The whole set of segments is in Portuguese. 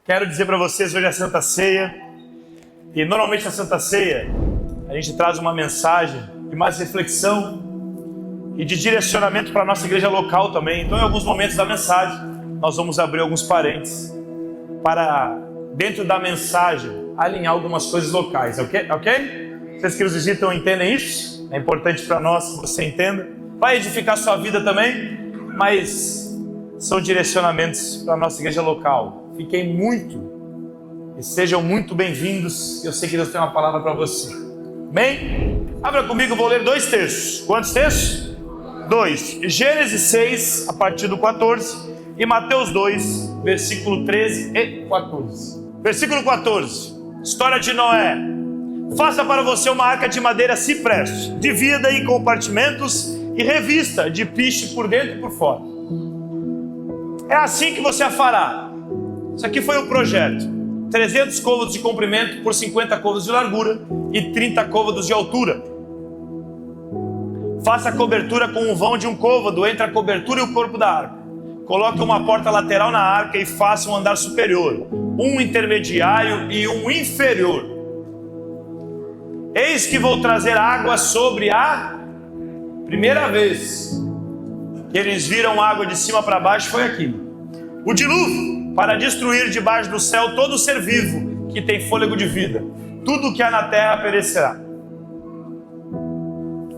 Quero dizer para vocês, hoje é a Santa Ceia, e normalmente na Santa Ceia a gente traz uma mensagem de mais reflexão e de direcionamento para a nossa igreja local também. Então, em alguns momentos da mensagem, nós vamos abrir alguns parênteses para, dentro da mensagem, alinhar algumas coisas locais, ok? Vocês que nos visitam entendem isso? É importante para nós que você entenda. Vai edificar sua vida também, mas são direcionamentos para a nossa igreja local. Fiquem muito e sejam muito bem-vindos. Eu sei que Deus tem uma palavra para você. Amém? Abra comigo, vou ler 2 textos. Quantos textos? 2. Gênesis 6, a partir do 14, e Mateus 2, versículo 13 e 14. Versículo 14. História de Noé. Faça para você uma arca de madeira cipreste, divida em compartimentos e revista de piche por dentro e por fora. É assim que você a fará. Isso aqui foi o projeto: 300 côvados de comprimento por 50 côvados de largura e 30 côvados de altura. Faça a cobertura com um vão de 1 côvado entre a cobertura e o corpo da arca. Coloque uma porta lateral na arca e faça um andar superior, um intermediário e um inferior. Eis que vou trazer água sobre a primeira vez que eles viram água de cima para baixo foi aqui. O dilúvio, para destruir debaixo do céu todo ser vivo que tem fôlego de vida. Tudo que há na terra perecerá.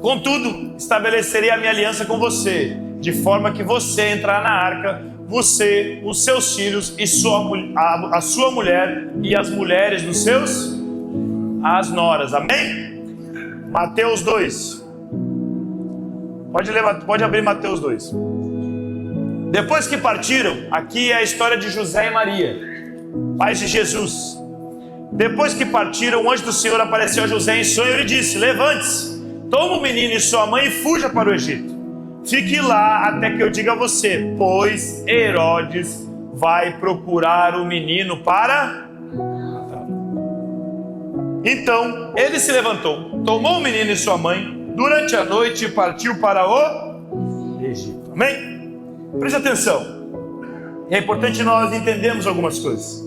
Contudo, estabelecerei a minha aliança com você, de forma que você entrará na arca, você, os seus filhos e a sua mulher e as mulheres dos seus as noras. Amém? Mateus 2. Pode abrir Mateus 2. Depois que partiram, aqui é a história de José e Maria, pais de Jesus. Depois que partiram, o anjo do Senhor apareceu a José em sonho e lhe disse: levante-se, toma o menino e sua mãe e fuja para o Egito. Fique lá até que eu diga a você, pois Herodes vai procurar o menino para... Então ele se levantou, tomou o menino e sua mãe durante a noite e partiu para o Egito. Amém? Preste atenção. É importante nós entendermos algumas coisas.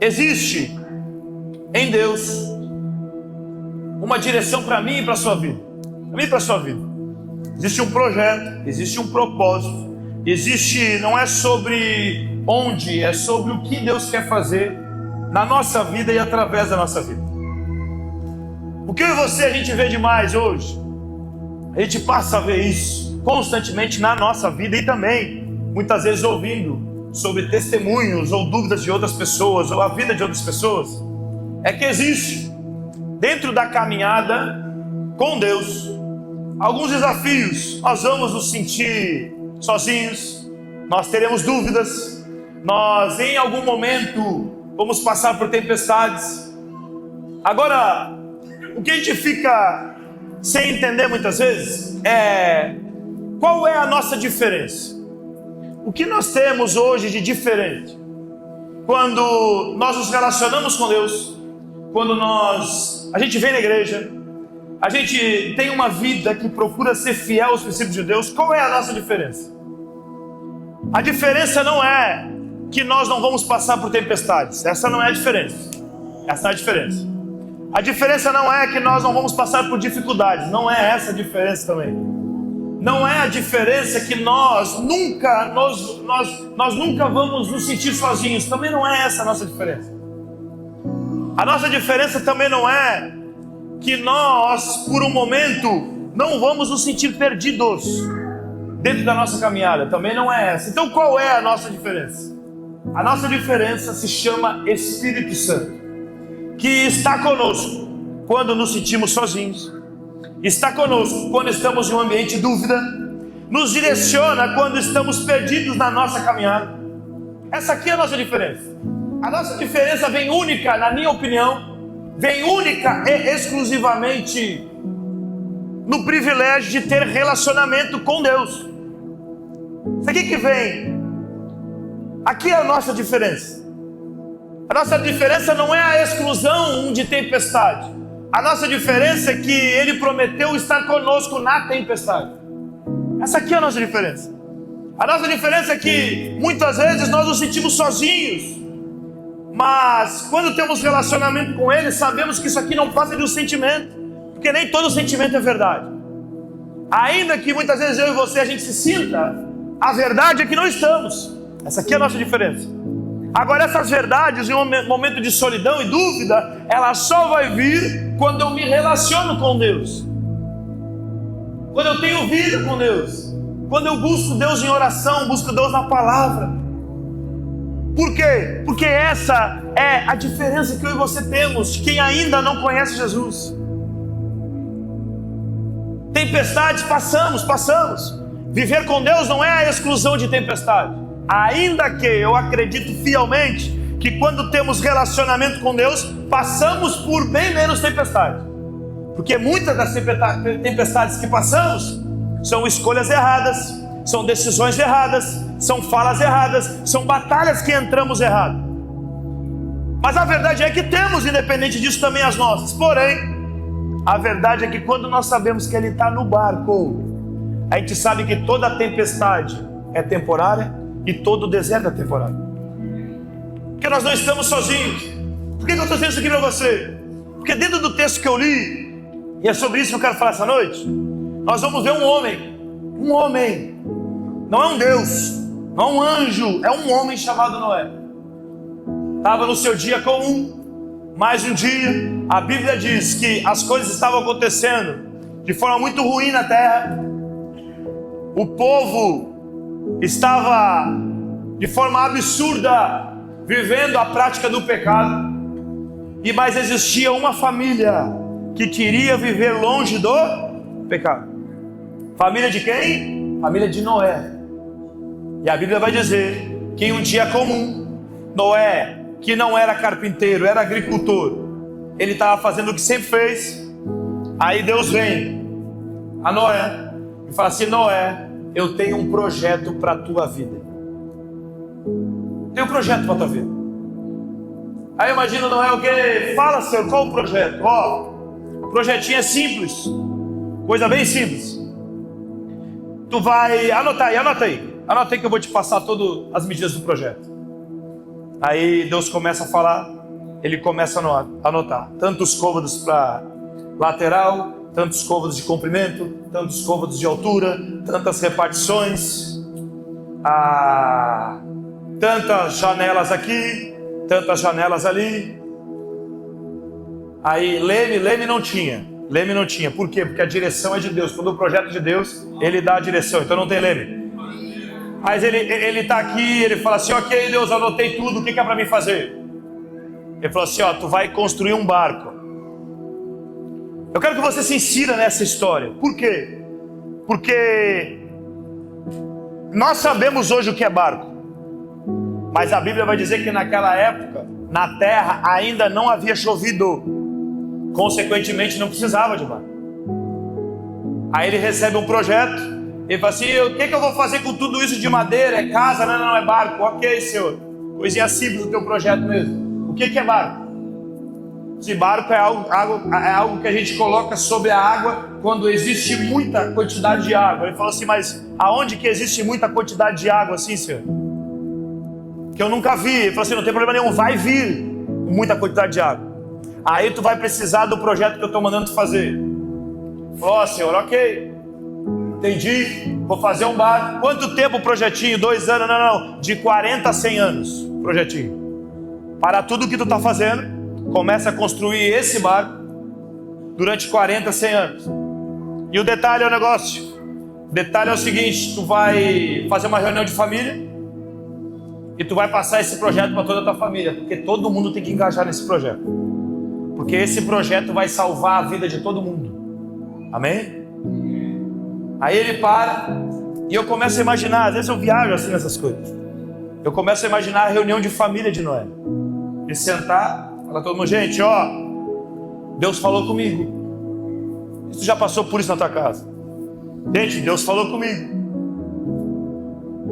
Existe em Deus uma direção para mim e para a sua vida. Para mim e para a sua vida. Existe um projeto, existe um propósito. Existe, não é sobre onde, é sobre o que Deus quer fazer na nossa vida e através da nossa vida. O que eu e você a gente vê demais hoje? A gente passa a ver isso constantemente na nossa vida e também, muitas vezes, ouvindo sobre testemunhos ou dúvidas de outras pessoas ou a vida de outras pessoas. É que existe, dentro da caminhada com Deus, alguns desafios. Nós vamos nos sentir sozinhos, nós teremos dúvidas, nós em algum momento vamos passar por tempestades. Agora, o que a gente fica sem entender muitas vezes é qual é a nossa diferença. O que nós temos hoje de diferente quando nós nos relacionamos com Deus, quando a gente vem na igreja, a gente tem uma vida que procura ser fiel aos princípios de Deus. Qual é a nossa diferença? A diferença não é que nós não vamos passar por tempestades. Essa não é a diferença. Essa é a diferença. A diferença não é que nós não vamos passar por dificuldades. Não é essa a diferença também. Não é a diferença que nós nunca vamos nos sentir sozinhos. Também não é essa a nossa diferença. A nossa diferença também não é que nós, por um momento, não vamos nos sentir perdidos dentro da nossa caminhada. Também não é essa. Então qual é a nossa diferença? A nossa diferença se chama Espírito Santo, que está conosco quando nos sentimos sozinhos, está conosco quando estamos em um ambiente de dúvida, nos direciona quando estamos perdidos na nossa caminhada. Essa aqui é a nossa diferença. A nossa diferença vem única, na minha opinião, vem única e exclusivamente no privilégio de ter relacionamento com Deus. Isso aqui que vem. Aqui é a nossa diferença. A nossa diferença não é a exclusão de tempestade. A nossa diferença é que Ele prometeu estar conosco na tempestade. Essa aqui é a nossa diferença. A nossa diferença é que muitas vezes nós nos sentimos sozinhos, mas quando temos relacionamento com Ele, sabemos que isso aqui não passa de um sentimento, porque nem todo sentimento é verdade. Ainda que muitas vezes eu e você a gente se sinta, a verdade é que não estamos. Essa aqui é a nossa diferença. Agora, essas verdades em um momento de solidão e dúvida, ela só vai vir quando eu me relaciono com Deus, quando eu tenho vida com Deus, quando eu busco Deus em oração, busco Deus na palavra. Por quê? Porque essa é a diferença que eu e você temos, quem ainda não conhece Jesus. Tempestades passamos. Viver com Deus não é a exclusão de tempestade. Ainda que eu acredito fielmente que quando temos relacionamento com Deus, passamos por bem menos tempestade. Porque muitas das tempestades que passamos são escolhas erradas, são decisões erradas, são falas erradas, são batalhas que entramos errado. Mas a verdade é que temos, independente disso, também as nossas. Porém, a verdade é que quando nós sabemos que Ele está no barco, a gente sabe que toda tempestade é temporária e todo deserto é temporário. Porque nós não estamos sozinhos. Por que eu estou dizendo isso aqui para você? Porque dentro do texto que eu li, e é sobre isso que eu quero falar essa noite, nós vamos ver um homem, não é um Deus, não é um anjo, é um homem chamado Noé. Estava no seu dia comum, mais um dia, a Bíblia diz que as coisas estavam acontecendo de forma muito ruim na terra, o povo estava de forma absurda vivendo a prática do pecado, mas existia uma família que queria viver longe do pecado. Família de quem? Família de Noé. E a Bíblia vai dizer que em um dia comum, Noé, que não era carpinteiro, era agricultor, ele estava fazendo o que sempre fez. Aí Deus vem a Noé e fala assim: Noé, eu tenho um projeto para a tua vida. Tenho um projeto para a tua vida. Aí imagina Noé o quê? Fala, Senhor, qual o projeto? O projetinho é simples, coisa bem simples. Tu vai, anota aí que eu vou te passar todas as medidas do projeto. Aí Deus começa a falar, Ele começa a anotar tantos côvados para lateral, tantos côvados de comprimento, tantos côvados de altura, tantas repartições, tantas janelas aqui, tantas janelas ali. Aí leme não tinha. Por quê? Porque a direção é de Deus. Quando o projeto é de Deus, Ele dá a direção, então não tem leme. Mas ele está aqui, ele fala assim: ok, Deus, anotei tudo, o que é para mim fazer? Ele falou assim: tu vai construir um barco. Eu quero que você se insira nessa história. Por quê? Porque nós sabemos hoje o que é barco, mas a Bíblia vai dizer que naquela época, na terra ainda não havia chovido, consequentemente não precisava de barco. Aí ele recebe um projeto, ele fala assim: o que eu vou fazer com tudo isso de madeira? É casa? Não, é barco. Ok, Senhor, coisinha simples do teu projeto mesmo. O que é barco? Esse barco é algo que a gente coloca sobre a água quando existe muita quantidade de água. Ele falou assim: mas aonde que existe muita quantidade de água assim, Senhor? Que eu nunca vi. Ele falou assim: não tem problema nenhum, vai vir muita quantidade de água. Aí tu vai precisar do projeto que eu estou mandando tu fazer. Falou: Senhor, ok, entendi, vou fazer um barco. Quanto tempo o projetinho? 2 anos? Não, de 40 a 100 anos projetinho. Para tudo que tu está fazendo, começa a construir esse barco durante 40, 100 anos. E o detalhe é o negócio. O detalhe é o seguinte: tu vai fazer uma reunião de família e tu vai passar esse projeto para toda a tua família, porque todo mundo tem que engajar nesse projeto, porque esse projeto vai salvar a vida de todo mundo. Amém? Aí ele para e eu começo a imaginar, às vezes eu viajo assim nessas coisas, eu começo a imaginar a reunião de família de Noé. E sentar, falar todo mundo: gente, Deus falou comigo. Você já passou por isso na tua casa? Gente, Deus falou comigo.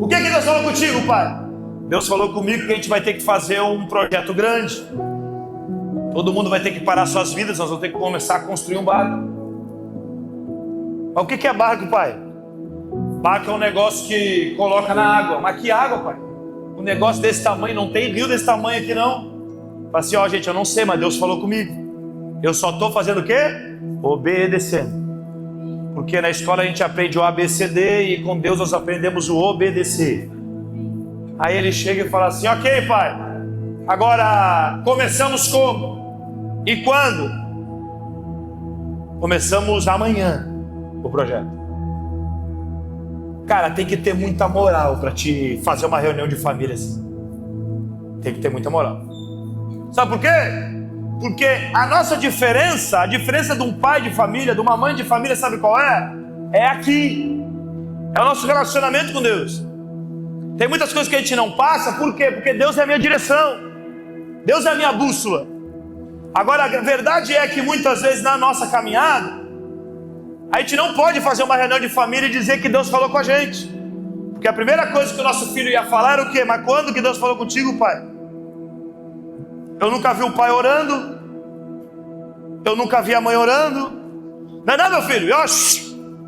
O que Deus falou contigo, pai? Deus falou comigo que a gente vai ter que fazer um projeto grande. Todo mundo vai ter que parar suas vidas, nós vamos ter que começar a construir um barco. Mas o que é barco, pai? Barco é um negócio que coloca na água. Mas que água, pai? Um negócio desse tamanho, não tem rio desse tamanho aqui não. Fala assim, ó gente, eu não sei, mas Deus falou comigo. Eu só estou fazendo o quê? Obedecendo. Porque na escola a gente aprende o ABCD e com Deus nós aprendemos o obedecer. Aí ele chega e fala assim, ok pai, agora começamos como? E quando? Começamos amanhã o projeto. Cara, tem que ter muita moral para te fazer uma reunião de família assim. Tem que ter muita moral. Sabe por quê? Porque a nossa diferença, a diferença de um pai de família, de uma mãe de família, sabe qual é? É aqui. É o nosso relacionamento com Deus. Tem muitas coisas que a gente não passa, por quê? Porque Deus é a minha direção. Deus é a minha bússola. Agora, a verdade é que muitas vezes na nossa caminhada, a gente não pode fazer uma reunião de família e dizer que Deus falou com a gente. Porque a primeira coisa que o nosso filho ia falar era o quê? Mas quando que Deus falou contigo, pai? Eu nunca vi o pai orando. Eu nunca vi a mãe orando. Não é nada, meu filho.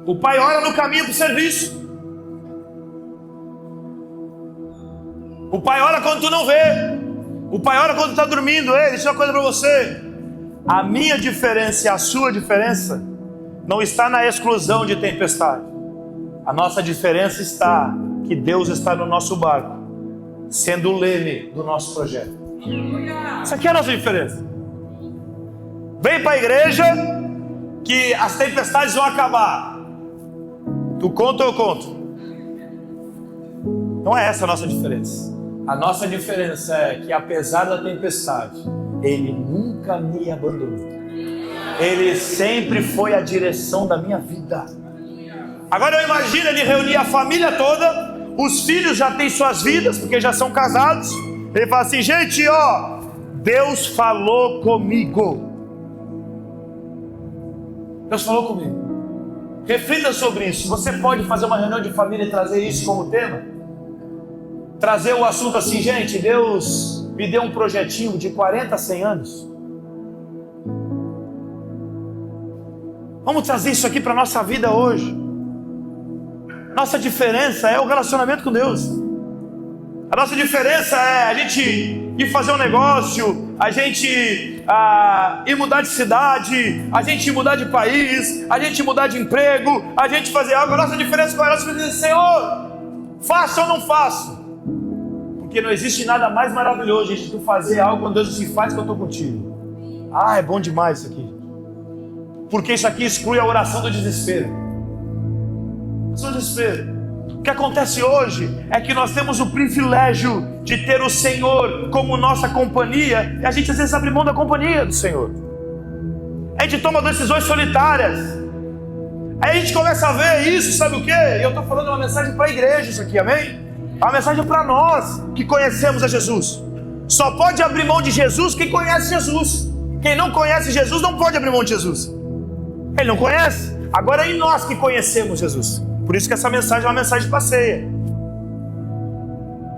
O pai ora no caminho para o serviço. O pai ora quando tu não vê. O pai ora quando tu está dormindo. Ei, deixa uma coisa para você. A minha diferença e a sua diferença não está na exclusão de tempestade. A nossa diferença está que Deus está no nosso barco, sendo o leme do nosso projeto. Isso aqui é a nossa diferença. Vem para a igreja que as tempestades vão acabar. Tu conta ou eu conto? Não é essa a nossa diferença. A nossa diferença é que apesar da tempestade, Ele nunca me abandonou. Ele sempre foi a direção da minha vida. Agora eu imagino ele reunir a família toda. Os filhos já têm suas vidas, porque já são casados. Ele fala assim, gente, ó, Deus falou comigo. Deus falou comigo. Reflita sobre isso. Você pode fazer uma reunião de família e trazer isso como tema? Trazer o assunto assim, gente, Deus me deu um projetinho de 40 a 100 anos. Vamos trazer isso aqui para a nossa vida hoje. Nossa diferença é o relacionamento com Deus. A nossa diferença é a gente ir fazer um negócio, a gente ir mudar de cidade, a gente ir mudar de país, a gente mudar de emprego, a gente fazer algo. A nossa diferença é a nossa diferença, Senhor, faça ou não faça? Porque não existe nada mais maravilhoso, gente, do fazer algo quando Deus diz, faz que eu estou contigo. Ah, é bom demais isso aqui. Porque isso aqui exclui a oração do desespero. Oração do desespero. O que acontece hoje é que nós temos o privilégio de ter o Senhor como nossa companhia, e a gente às vezes abre mão da companhia do Senhor. A gente toma decisões solitárias. Aí a gente começa a ver isso, sabe o quê? E eu estou falando uma mensagem para a igreja isso aqui, amém? É uma mensagem para nós que conhecemos a Jesus. Só pode abrir mão de Jesus quem conhece Jesus. Quem não conhece Jesus não pode abrir mão de Jesus. Ele não conhece? Agora é em nós que conhecemos Jesus. Por isso que essa mensagem é uma mensagem de passeia.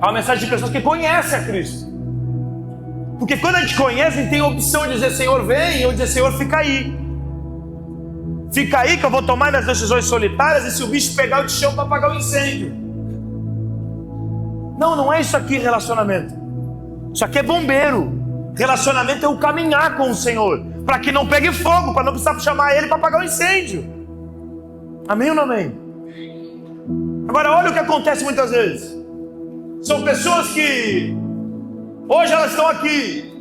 É uma mensagem de pessoas que conhecem a Cristo. Porque quando a gente conhece, a gente tem a opção de dizer, Senhor, vem, ou dizer, Senhor, fica aí. Fica aí que eu vou tomar minhas decisões solitárias, e se o bicho pegar, eu te chamo para apagar o incêndio. Não, não é isso aqui relacionamento. Isso aqui é bombeiro. Relacionamento é o caminhar com o Senhor, para que não pegue fogo, para não precisar chamar Ele para apagar o incêndio. Amém ou não amém? Agora olha o que acontece muitas vezes. São pessoas que hoje elas estão aqui,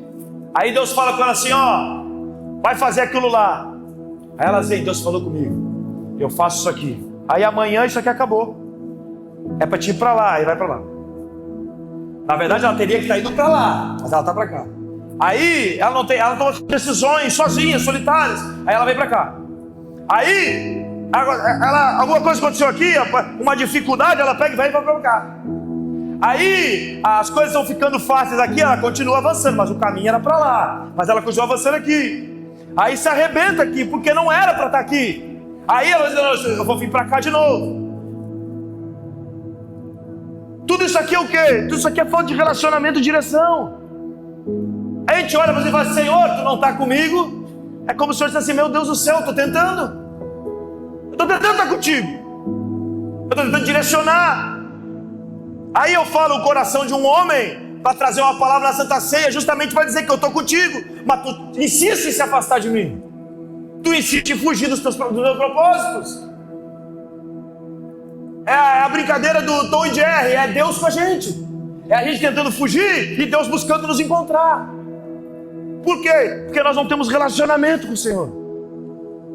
aí Deus fala com elas assim, ó, vai fazer aquilo lá. Aí elas veem, Deus falou comigo, eu faço isso aqui. Aí amanhã isso aqui acabou. É para te ir para lá, e vai para lá. Na verdade ela teria que estar indo para lá, mas ela está para cá. Aí ela toma decisões sozinha, solitárias. Aí ela vem para cá. Aí alguma coisa aconteceu aqui, uma dificuldade, ela pega e vai para cá. Aí as coisas estão ficando fáceis aqui, ela continua avançando, mas o caminho era para lá. Mas ela continua avançando aqui. Aí se arrebenta aqui, porque não era para estar aqui. Aí ela diz, eu vou vir para cá de novo. Tudo isso aqui é o quê? Tudo isso aqui é falta de relacionamento e direção. Aí a gente olha para você e fala, Senhor, tu não está comigo? É como se o Senhor dissesse assim, meu Deus do céu, eu estou tentando. Eu estou tentando estar contigo. estou tentando direcionar. Aí eu falo o coração de um homem para trazer uma palavra na Santa Ceia, justamente para dizer que eu estou contigo, mas tu insiste em se afastar de mim. Tu insiste em fugir dos meus propósitos. É a brincadeira do Tom e Jerry, é Deus com a gente. É a gente tentando fugir e Deus buscando nos encontrar. Por quê? Porque nós não temos relacionamento com o Senhor.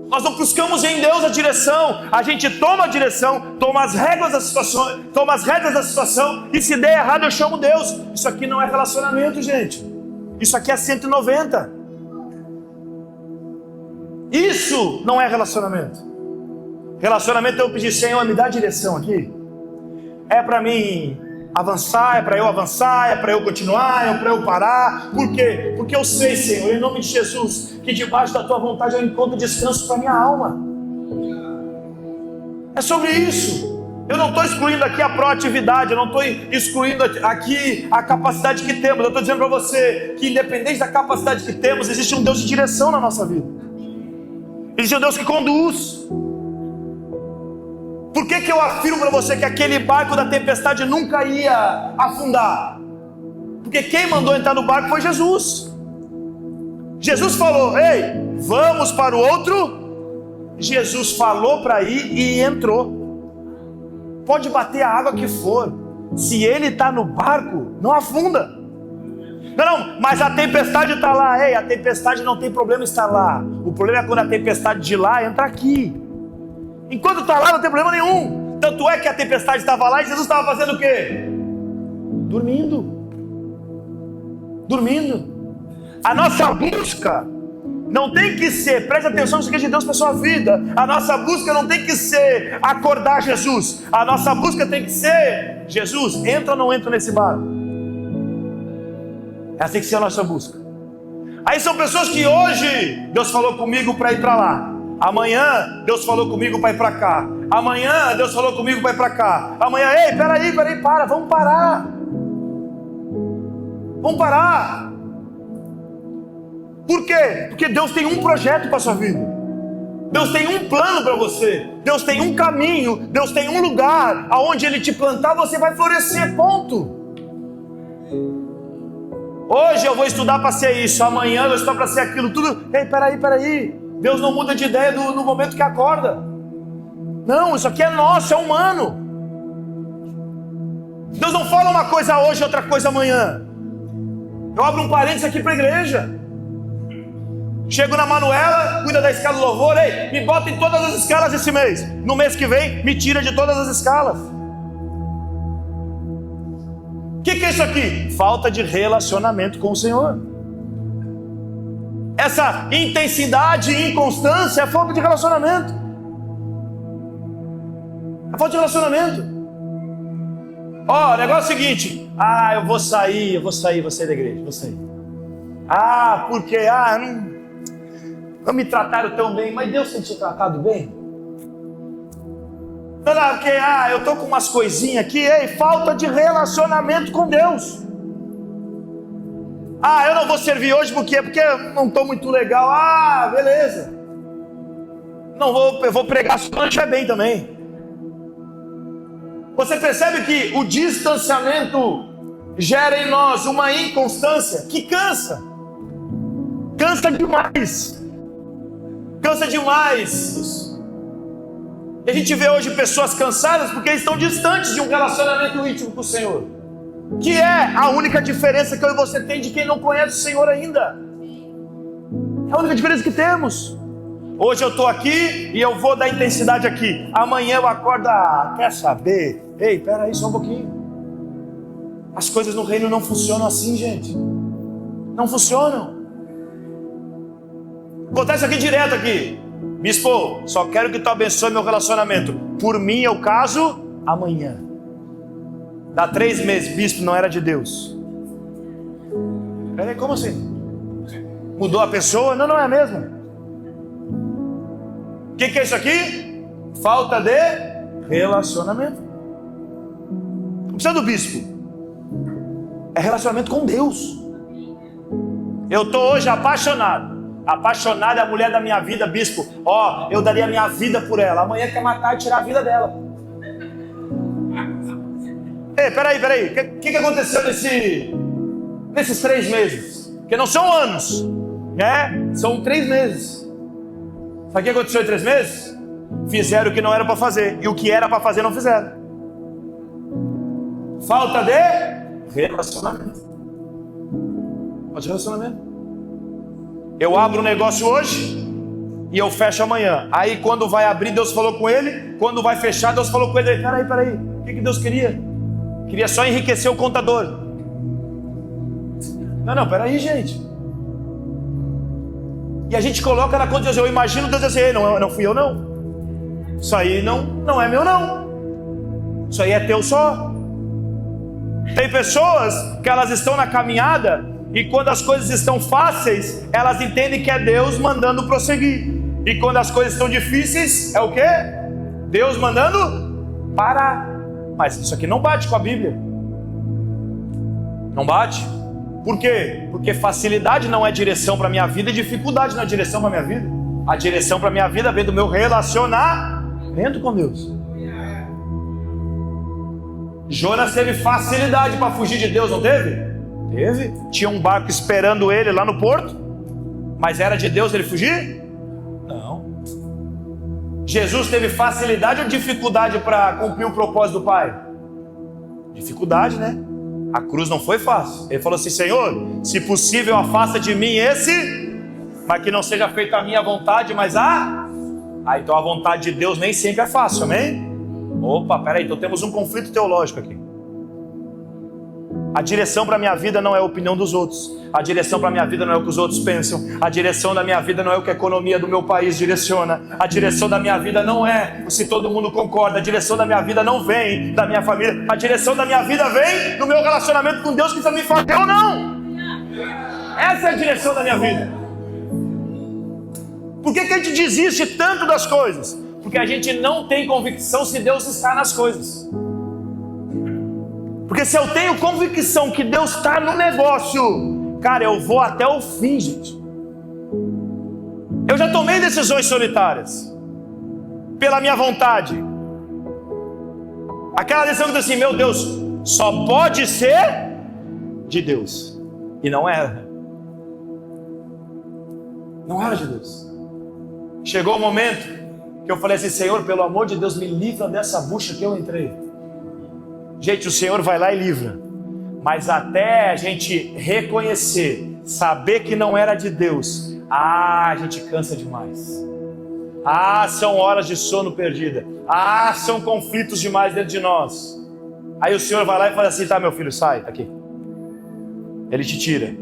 Nós não buscamos em Deus a direção. A gente toma a direção, toma as rédeas da situação, e se der errado eu chamo Deus. Isso aqui não é relacionamento, gente. Isso aqui é 190. Isso não é relacionamento. Relacionamento é eu pedir, Senhor, me dá a direção aqui. É para mim avançar, é para eu avançar, é para eu continuar, é para eu parar. Por quê? Porque eu sei, Senhor, em nome de Jesus, que debaixo da Tua vontade eu encontro descanso para minha alma. É sobre isso. Eu não estou excluindo aqui a proatividade, eu não estou excluindo aqui a capacidade que temos. Eu estou dizendo para você que independente da capacidade que temos, existe um Deus de direção na nossa vida. Existe um Deus que conduz. Por que eu afirmo para você que aquele barco da tempestade nunca ia afundar? Porque quem mandou entrar no barco foi Jesus. Jesus falou, ei, vamos para o outro. Jesus falou para ir e entrou. Pode bater a água que for, se ele está no barco, não afunda. Não, mas a tempestade está lá. Ei, a tempestade não tem problema estar lá. O problema é quando a tempestade de lá entra aqui. Enquanto está lá não tem problema nenhum. Tanto é que a tempestade estava lá e Jesus estava fazendo o quê? Dormindo. A nossa busca não tem que ser, preste atenção nisso que é de Deus para a sua vida. A nossa busca não tem que ser acordar Jesus. A nossa busca tem que ser, Jesus, entra ou não entra nesse barco? Essa tem que ser a nossa busca. Aí são pessoas que hoje Deus falou comigo para ir para lá. Amanhã Deus falou comigo para ir para cá. Amanhã Deus falou comigo para ir para cá. Amanhã, ei, peraí, vamos parar. Por quê? Porque Deus tem um projeto para a sua vida. Deus tem um plano para você. Deus tem um caminho. Deus tem um lugar aonde Ele te plantar, você vai florescer, ponto. Hoje eu vou estudar para ser isso, amanhã eu vou estudar para ser aquilo, tudo. Ei, peraí. Deus não muda de ideia no momento que acorda. Não, isso aqui é nosso, é humano. Deus não fala uma coisa hoje, outra coisa amanhã. Eu abro um parênteses aqui para a igreja. Chego na Manuela, cuida da escala do louvor. Ei, me bota em todas as escalas esse mês. No mês que vem, me tira de todas as escalas. O que é isso aqui? Falta de relacionamento com o Senhor. Essa intensidade e inconstância é falta de relacionamento. É falta de relacionamento. Ó, o negócio é o seguinte. Eu vou sair da igreja, vou sair. Porque não me trataram tão bem, mas Deus tem te tratado bem? Não, porque eu tô com umas coisinhas aqui, falta de relacionamento com Deus. Eu não vou servir hoje porque eu não estou muito legal. Beleza. Eu vou pregar se não estiver bem também. Você percebe que o distanciamento gera em nós uma inconstância que cansa. Cansa demais. E a gente vê hoje pessoas cansadas porque estão distantes de um relacionamento íntimo com o Senhor. Que é a única diferença que eu e você tem de quem não conhece o Senhor ainda. É a única diferença que temos. Hoje eu estou aqui e eu vou dar intensidade aqui. Amanhã eu acordo, quer saber? Ei, peraí só um pouquinho. As coisas no reino não funcionam assim, gente. Não funcionam. Acontece aqui direto aqui. Bispo, só quero que tu abençoe meu relacionamento. Por mim eu caso amanhã. Dá 3 meses, bispo, não era de Deus. Peraí, como assim? Mudou a pessoa? Não é mesmo. O que é isso aqui? Falta de relacionamento. Não precisa do bispo. É relacionamento com Deus. Eu estou hoje apaixonado. Apaixonado é a mulher da minha vida, bispo. Eu daria a minha vida por ela. Amanhã quer matar e tirar a vida dela. Peraí. O que aconteceu nesses 3 meses? Porque não são anos, né? São 3 meses. Sabe o que aconteceu em 3 meses? Fizeram o que não era para fazer, e o que era para fazer não fizeram. Falta de relacionamento. Falta de relacionamento. Eu abro um negócio hoje e eu fecho amanhã. Aí quando vai abrir, Deus falou com ele. Quando vai fechar, Deus falou com ele. Peraí. O que Deus queria? Queria só enriquecer o contador. Não, peraí, gente. E a gente coloca na conta de Deus. Eu imagino Deus dizer, não fui eu não. Isso aí não é meu não. Isso aí é teu só. Tem pessoas que elas estão na caminhada e quando as coisas estão fáceis, elas entendem que é Deus mandando prosseguir. E quando as coisas estão difíceis, é o quê? Deus mandando parar. Mas isso aqui não bate com a Bíblia. Não bate. Por quê? Porque facilidade não é direção para a minha vida e dificuldade não é direção para a minha vida. A direção para a minha vida vem do meu relacionamento com Deus. Jonas teve facilidade para fugir de Deus, não teve? Teve. Tinha um barco esperando ele lá no porto. Mas era de Deus ele fugir? Não. Jesus teve facilidade ou dificuldade para cumprir o propósito do Pai? Dificuldade, né? A cruz não foi fácil. Ele falou assim, Senhor, se possível afasta de mim esse, mas que não seja feita a minha vontade, mas a... então a vontade de Deus nem sempre é fácil, amém? Opa, peraí, então temos um conflito teológico aqui. A direção para a minha vida não é a opinião dos outros. A direção para a minha vida não é o que os outros pensam. A direção da minha vida não é o que a economia do meu país direciona. A direção da minha vida não é se todo mundo concorda. A direção da minha vida não vem da minha família. A direção da minha vida vem do meu relacionamento com Deus, que precisa me fazer ou não. Essa é a direção da minha vida. Por que a gente desiste tanto das coisas? Porque a gente não tem convicção se Deus está nas coisas. Porque se eu tenho convicção que Deus está no negócio, cara, eu vou até o fim, gente. Eu já tomei decisões solitárias, pela minha vontade. Aquela decisão que eu disse assim, meu Deus, só pode ser de Deus. E não era. Não era de Deus. Chegou o momento que eu falei assim, Senhor, pelo amor de Deus, me livra dessa bucha que eu entrei. Gente, o Senhor vai lá e livra. Mas até a gente reconhecer, saber que não era de Deus, a gente cansa demais. São horas de sono perdida. São conflitos demais dentro de nós. Aí o Senhor vai lá e fala assim, tá meu filho, sai, tá aqui. Ele te tira.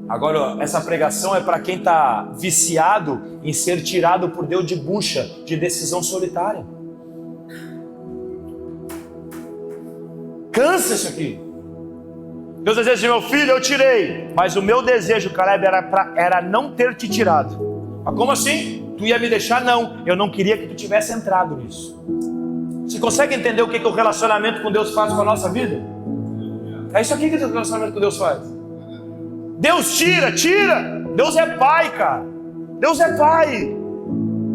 Agora, essa pregação é para quem está viciado em ser tirado por Deus de bucha, de decisão solitária. Cansa isso aqui. Deus diz assim, meu filho, eu tirei. Mas o meu desejo, Caleb, era não ter te tirado. Mas como assim? Tu ia me deixar? Não. Eu não queria que tu tivesse entrado nisso. Você consegue entender o que o relacionamento com Deus faz com a nossa vida? É isso aqui que o relacionamento com Deus faz. Deus tira. Deus é pai, cara. Deus é pai.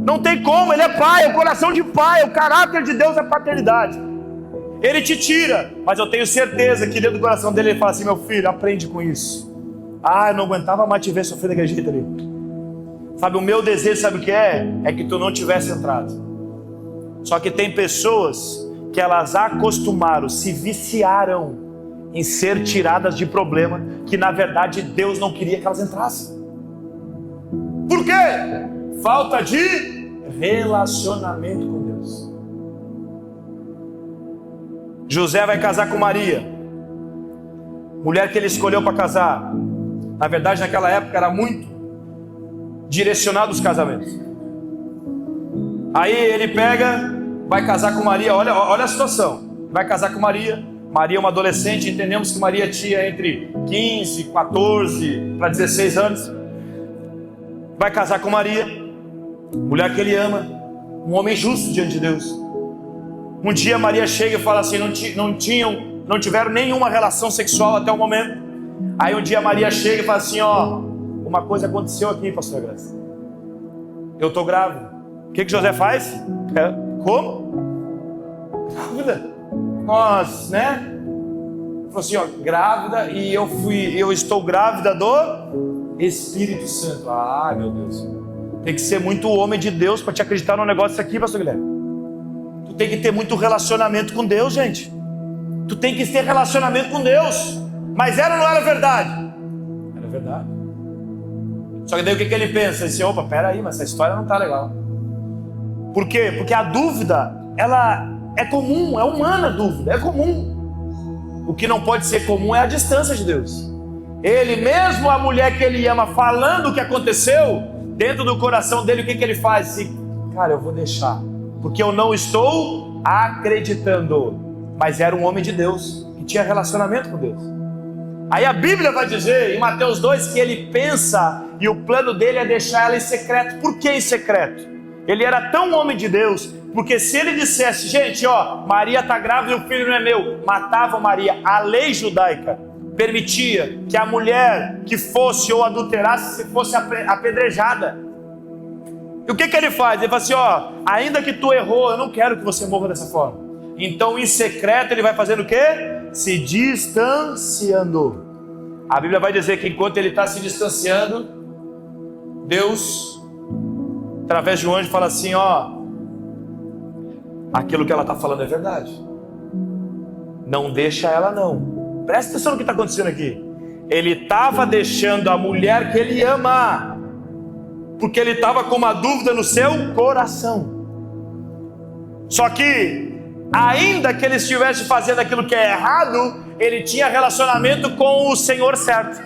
Não tem como, ele é pai, é o coração de pai, o caráter de Deus é paternidade. Ele te tira, mas eu tenho certeza que dentro do coração dele ele fala assim, meu filho, aprende com isso. Eu não aguentava mais te ver sofrer daquele jeito ali. Sabe, o meu desejo, sabe o que é? É que tu não tivesse entrado. Só que tem pessoas que elas acostumaram, se viciaram em ser tiradas de problema que na verdade Deus não queria que elas entrassem. Por quê? Falta de relacionamento com Deus. José vai casar com Maria, mulher que ele escolheu para casar. Na verdade, naquela época era muito direcionado os casamentos. Aí ele pega, vai casar com Maria. Olha a situação. Vai casar com Maria. Maria é uma adolescente. Entendemos que Maria tinha entre 15, 14 para 16 anos. Vai casar com Maria, mulher que ele ama, um homem justo diante de Deus. Um dia Maria chega e fala assim, não tiveram nenhuma relação sexual até o momento. Aí um dia Maria chega e fala assim, uma coisa aconteceu aqui, pastor Graça. Eu estou grávida. O que José faz? Como? Grávida. Nós, né? falou assim, ó, grávida, e eu estou grávida do Espírito Santo. Ah, meu Deus. Tem que ser muito homem de Deus para te acreditar num negócio aqui, pastor Guilherme. Tu tem que ter muito relacionamento com Deus, gente. Tu tem que ter relacionamento com Deus. Mas era ou não era verdade? Era verdade. Só que daí o que ele pensa? Ele disse, opa, peraí, mas essa história não tá legal. Por quê? Porque a dúvida, ela é comum, é humana a dúvida, é comum. O que não pode ser comum é a distância de Deus. Ele mesmo, a mulher que ele ama, falando o que aconteceu, dentro do coração dele, o que ele faz? Assim, cara, eu vou deixar, porque eu não estou acreditando. Mas era um homem de Deus, que tinha relacionamento com Deus. Aí a Bíblia vai dizer, em Mateus 2, que ele pensa, e o plano dele é deixar ela em secreto. Por que em secreto? Ele era tão homem de Deus, porque se ele dissesse, gente, ó, Maria está grávida e o filho não é meu, matavam Maria. A lei judaica permitia que a mulher que fosse ou adulterasse se fosse apedrejada. E o que ele faz? Ele fala assim, ó, ainda que tu errou, eu não quero que você morra dessa forma. Então em secreto ele vai fazendo o quê? Se distanciando. A Bíblia vai dizer que enquanto ele está se distanciando, Deus, através de um anjo, fala assim, ó, aquilo que ela está falando é verdade. Não deixa ela não. Presta atenção no que está acontecendo aqui. Ele estava deixando a mulher que ele ama, porque ele estava com uma dúvida no seu coração. Só que, ainda que ele estivesse fazendo aquilo que é errado, ele tinha relacionamento com o Senhor certo.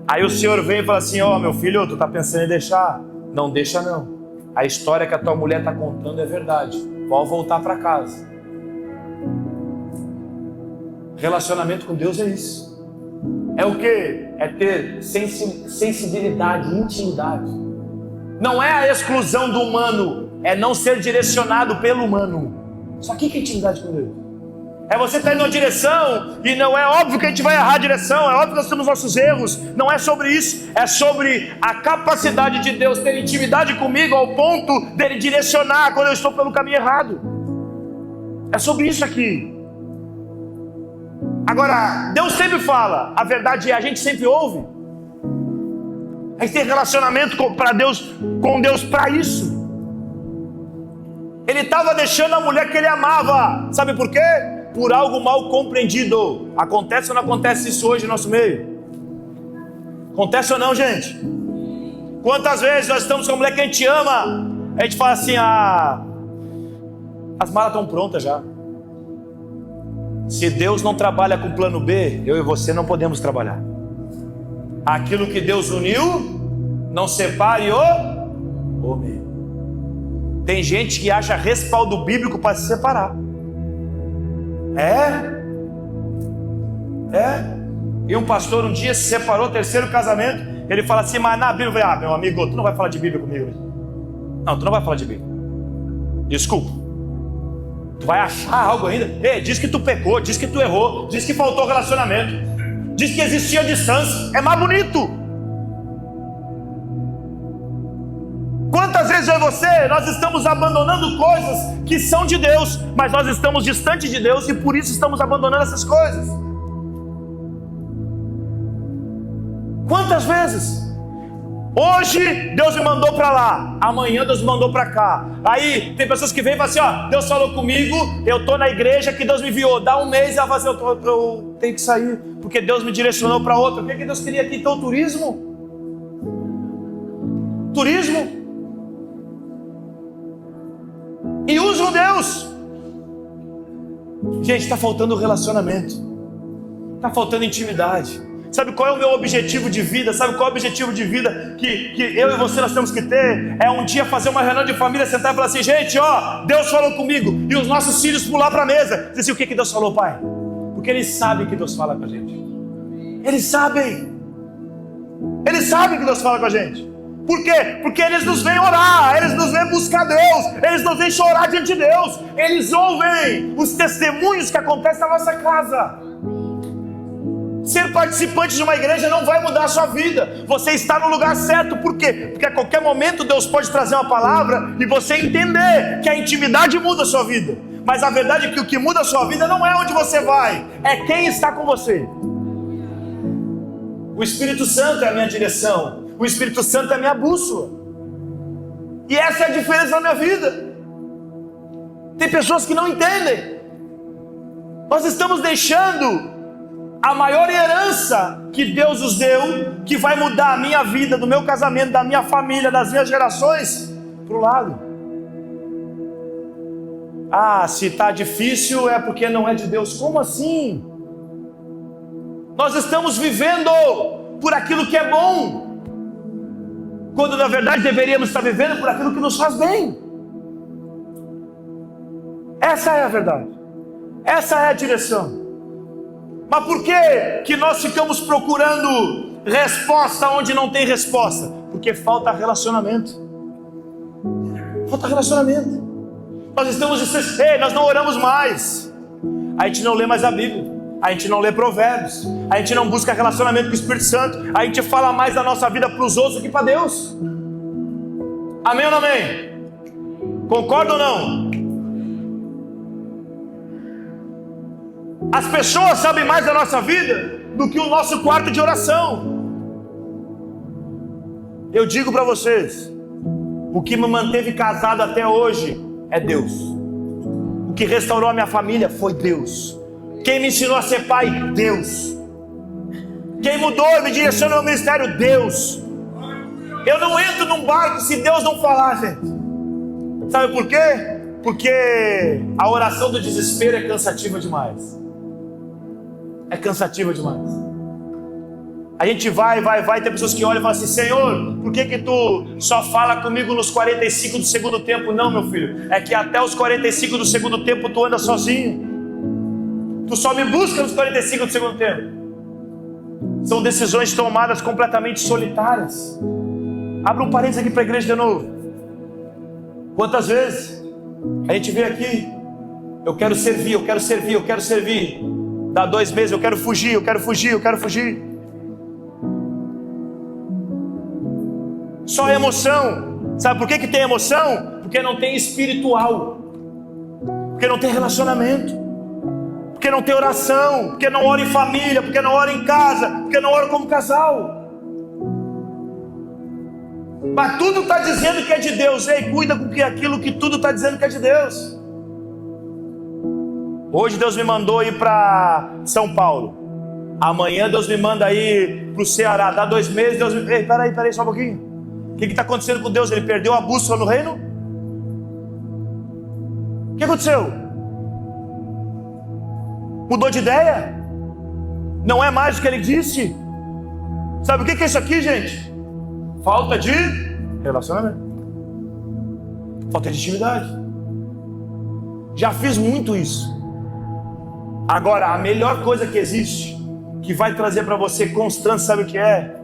Aí o Senhor vem e fala assim, ó, meu filho, tu está pensando em deixar? Não deixa não. A história que a tua mulher está contando é verdade. Pode voltar para casa. Relacionamento com Deus é isso. É o quê? É ter sensibilidade, intimidade. Não é a exclusão do humano, é não ser direcionado pelo humano. Só que é intimidade com Deus? É você estar indo numa direção, e não é óbvio que a gente vai errar a direção, é óbvio que nós temos nossos erros. Não é sobre isso, é sobre a capacidade de Deus ter intimidade comigo ao ponto dele direcionar quando eu estou pelo caminho errado. É sobre isso aqui. Agora, Deus sempre fala, a verdade é, a gente sempre ouve. A gente tem relacionamento com Deus para isso. Ele estava deixando a mulher que ele amava. Sabe por quê? Por algo mal compreendido. Acontece ou não acontece isso hoje no nosso meio? Acontece ou não, gente? Quantas vezes nós estamos com a mulher que a gente ama, a gente fala assim, as malas estão prontas já. Se Deus não trabalha com plano B, eu e você não podemos trabalhar. Aquilo que Deus uniu, não separe o homem. Tem gente que acha respaldo bíblico para se separar. E um pastor um dia se separou, terceiro casamento. Ele fala assim, mas na Bíblia, eu falei, meu amigo, tu não vai falar de Bíblia comigo. Não, tu não vai falar de Bíblia. Desculpa. Tu vai achar algo ainda? Ei, diz que tu pecou, diz que tu errou, diz que faltou relacionamento, diz que existia distância. É mais bonito. Quantas vezes eu e você, nós estamos abandonando coisas que são de Deus, mas nós estamos distantes de Deus e por isso estamos abandonando essas coisas. Quantas vezes? Hoje Deus me mandou para lá, amanhã Deus me mandou para cá. Aí tem pessoas que vêm e falam assim, ó, Deus falou comigo, eu estou na igreja que Deus me enviou. Dá um mês e ela fala assim, eu tenho que sair, porque Deus me direcionou para outra. O que Deus queria aqui? Então turismo. E usam Deus. Gente, está faltando relacionamento, está faltando intimidade. Sabe qual é o meu objetivo de vida? Sabe qual é o objetivo de vida que eu e você nós temos que ter? É um dia fazer uma reunião de família, sentar e falar assim, gente, ó, Deus falou comigo. E os nossos filhos pular para a mesa. Dizer assim, o que Deus falou, pai? Porque eles sabem que Deus fala com a gente. Eles sabem que Deus fala com a gente. Por quê? Porque eles nos vêm orar, eles nos vêm buscar Deus, eles nos vêm chorar diante de Deus, eles ouvem os testemunhos que acontecem na nossa casa. Ser participante de uma igreja não vai mudar a sua vida. Você está no lugar certo. Por quê? Porque a qualquer momento Deus pode trazer uma palavra e você entender que a intimidade muda a sua vida. Mas a verdade é que o que muda a sua vida não é onde você vai, é quem está com você. O Espírito Santo é a minha direção, o Espírito Santo é a minha bússola. E essa é a diferença na minha vida. Tem pessoas que não entendem. Nós estamos deixando a maior herança que Deus nos deu, que vai mudar a minha vida, do meu casamento, da minha família, das minhas gerações, para o lado. Ah, se está difícil é porque não é de Deus. Como assim? Nós estamos vivendo por aquilo que é bom, quando na verdade deveríamos estar vivendo por aquilo que nos faz bem. Essa é a verdade. Essa é a direção. Mas por que nós ficamos procurando resposta onde não tem resposta? Porque falta relacionamento. Falta relacionamento. Nós estamos dizendo, ei, nós não oramos mais. A gente não lê mais a Bíblia. A gente não lê provérbios. A gente não busca relacionamento com o Espírito Santo. A gente fala mais da nossa vida para os outros do que para Deus. Amém ou não amém? Concorda ou não? As pessoas sabem mais da nossa vida do que o nosso quarto de oração. Eu digo para vocês, o que me manteve casado até hoje é Deus. O que restaurou a minha família foi Deus. Quem me ensinou a ser pai? Deus. Quem mudou e me direcionou ao ministério? Deus. Eu não entro num barco se Deus não falar, gente. Sabe por quê? Porque a oração do desespero é cansativa demais. É cansativa demais. A gente vai, tem pessoas que olham e falam assim, Senhor, por que tu só fala comigo nos 45 do segundo tempo? Não, meu filho, é que até os 45 do segundo tempo tu anda sozinho. Tu só me busca nos 45 do segundo tempo. São decisões tomadas completamente solitárias. Abre um parênteses aqui para a igreja de novo. Quantas vezes a gente vem aqui, eu quero servir, eu quero servir, eu quero servir. Dá 2 meses, eu quero fugir, eu quero fugir, eu quero fugir. Só emoção. Sabe por que tem emoção? Porque não tem espiritual. Porque não tem relacionamento. Porque não tem oração. Porque não ora em família. Porque não ora em casa. Porque não ora como casal. Mas tudo está dizendo que é de Deus. Ei, cuida com que aquilo que tudo está dizendo que é de Deus. Hoje Deus me mandou ir para São Paulo. Amanhã Deus me manda ir para o Ceará. Dá 2 meses, Deus me... Ei, peraí, só um pouquinho. O que está acontecendo com Deus? Ele perdeu a bússola no reino? O que aconteceu? Mudou de ideia? Não é mais o que ele disse? Sabe o que é isso aqui, gente? Falta de relacionamento. Falta de intimidade. Já fiz muito isso. Agora, a melhor coisa que existe, que vai trazer para você constância, sabe o que é?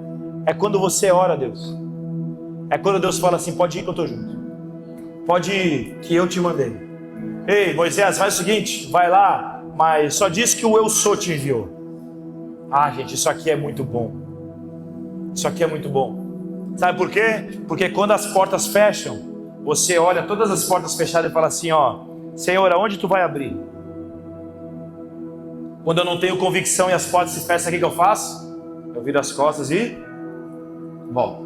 É quando você ora a Deus. É quando Deus fala assim, pode ir que eu estou junto. Pode ir, que eu te mandei. Ei, Moisés, faz o seguinte, vai lá, mas só diz que o eu sou te enviou. Ah, gente, isso aqui é muito bom. Isso aqui é muito bom. Sabe por quê? Porque quando as portas fecham, você olha todas as portas fechadas e fala assim, ó, Senhor, aonde tu vai abrir? Quando eu não tenho convicção e as portas se fecham, o que eu faço? Eu viro as costas e volto.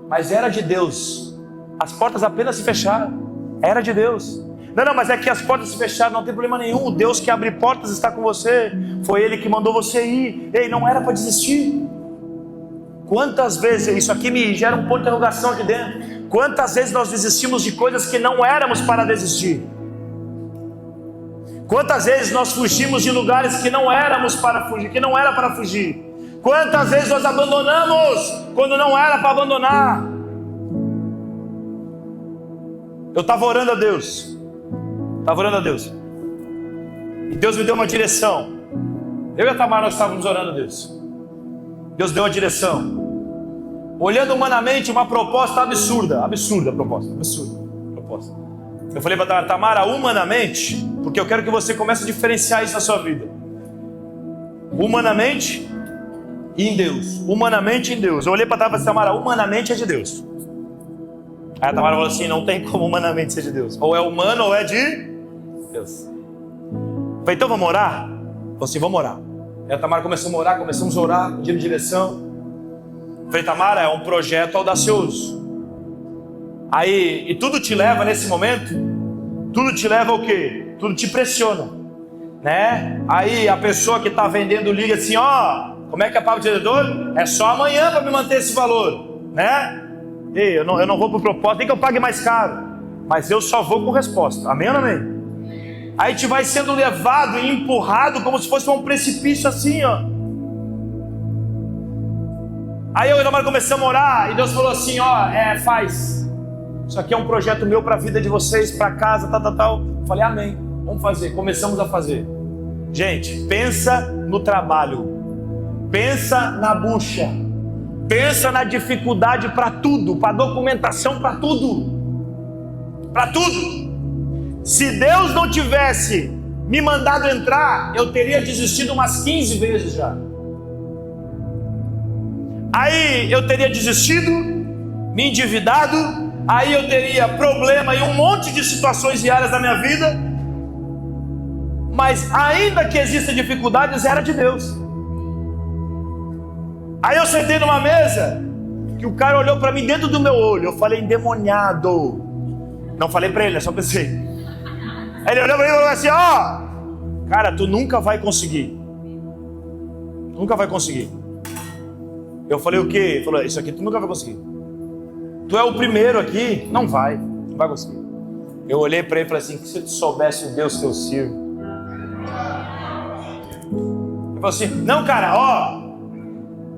Mas era de Deus. As portas apenas se fecharam. Era de Deus. Não, mas é que as portas se fecharam, não tem problema nenhum. O Deus que abre portas está com você. Foi Ele que mandou você ir. Ei, não era para desistir. Quantas vezes, isso aqui me gera um ponto de interrogação aqui dentro. Quantas vezes nós desistimos de coisas que não éramos para desistir? Quantas vezes nós fugimos de lugares que não éramos para fugir, que não era para fugir? Quantas vezes nós abandonamos quando não era para abandonar? Eu estava orando a Deus. E Deus me deu uma direção. Eu e a Tamara, nós estávamos orando a Deus. Deus deu uma direção. Olhando humanamente, uma proposta absurda. Absurda a proposta. Eu falei para Tamara, humanamente, porque eu quero que você comece a diferenciar isso na sua vida. Humanamente e em Deus. Humanamente e em Deus. Eu olhei para Tamara, humanamente é de Deus. Aí a Tamara falou assim, não tem como humanamente ser de Deus. Ou é humano ou é de Deus. Falei, então vamos orar? Falei assim, vamos orar. E a Tamara começou a orar, começamos a orar, pedindo direção. Falei, Tamara, é um projeto audacioso. Aí, e tudo te leva nesse momento, tudo te leva ao quê? Tudo te pressiona, né? Aí a pessoa que está vendendo liga assim, ó, como é que é papo de vendedor? É só amanhã para me manter esse valor, né? Ei, eu não vou pro propósito, nem que eu pague mais caro, mas eu só vou com resposta, amém ou não amém? Aí te vai sendo levado e empurrado como se fosse um precipício assim, ó. Aí eu e a Tamara começamos a orar e Deus falou assim, ó, faz. Isso aqui é um projeto meu para a vida de vocês, para casa, tal. Falei, amém, vamos fazer. Começamos a fazer. Gente, pensa no trabalho, pensa na bucha, pensa na dificuldade para tudo, para documentação, para tudo. Para tudo. Se Deus não tivesse me mandado entrar, eu teria desistido umas 15 vezes já. Aí eu teria desistido, me endividado, aí eu teria problema em um monte de situações diárias da minha vida. Mas ainda que existam dificuldades, era de Deus. Aí eu sentei numa mesa, que o cara olhou para mim dentro do meu olho. Eu falei, endemoniado. Não falei para ele, só pensei. Aí ele olhou para mim e falou assim, ó, cara, tu nunca vai conseguir. Nunca vai conseguir. Eu falei, o quê? Ele falou, isso aqui tu nunca vai conseguir. Tu é o primeiro aqui, não vai conseguir. Eu olhei para ele e falei assim, que se tu soubesse o Deus que eu sirvo. Ele falou assim, não cara, ó,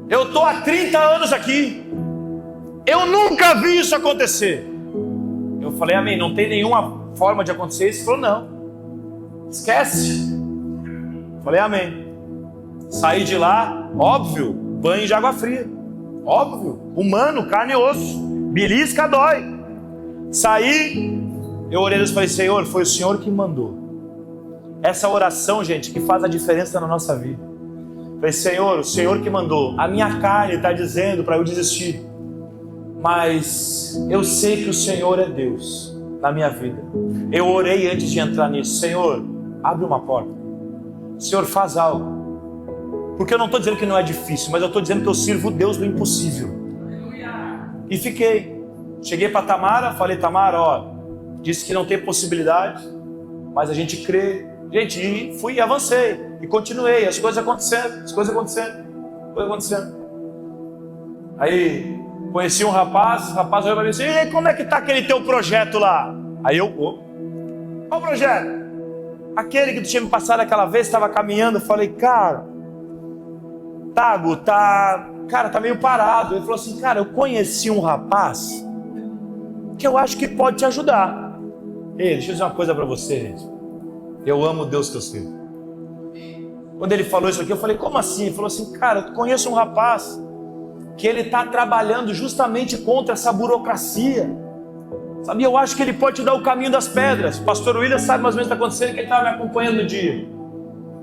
eu tô há 30 anos aqui, eu nunca vi isso acontecer. Eu falei, amém, não tem nenhuma forma de acontecer isso? Ele falou, não, esquece. Eu falei, amém. Saí de lá, óbvio, banho de água fria, óbvio, humano, carne e osso, belisca dói. Saí, eu orei e falei, Senhor, foi o Senhor que mandou. Essa oração, gente, que faz a diferença na nossa vida. Falei, Senhor, o Senhor que mandou. A minha carne está dizendo para eu desistir, mas eu sei que o Senhor é Deus na minha vida. Eu orei antes de entrar nisso. Senhor, abre uma porta. Senhor, faz algo. Porque eu não estou dizendo que não é difícil, mas eu estou dizendo que eu sirvo o Deus do impossível. E fiquei. Cheguei para Tamara, falei, Tamara, ó, disse que não tem possibilidade, mas a gente crê. Gente, e fui e avancei. E continuei, as coisas acontecendo. Aí, conheci um rapaz, o rapaz olhou para mim e disse, e como é que está aquele teu projeto lá? Aí eu, qual projeto? Aquele que tu tinha me passado aquela vez, estava caminhando, eu falei, cara, Tago, tá meio parado. Ele falou assim, cara, eu conheci um rapaz que eu acho que pode te ajudar. Ei, deixa eu dizer uma coisa para você, gente. Eu amo o Deus que eu sirvo. Quando ele falou isso aqui, eu falei, como assim? Ele falou assim, cara, eu conheço um rapaz que ele está trabalhando justamente contra essa burocracia. Sabe, eu acho que ele pode te dar o caminho das pedras. O pastor William sabe mais ou menos o que está acontecendo, que ele estava me acompanhando no dia.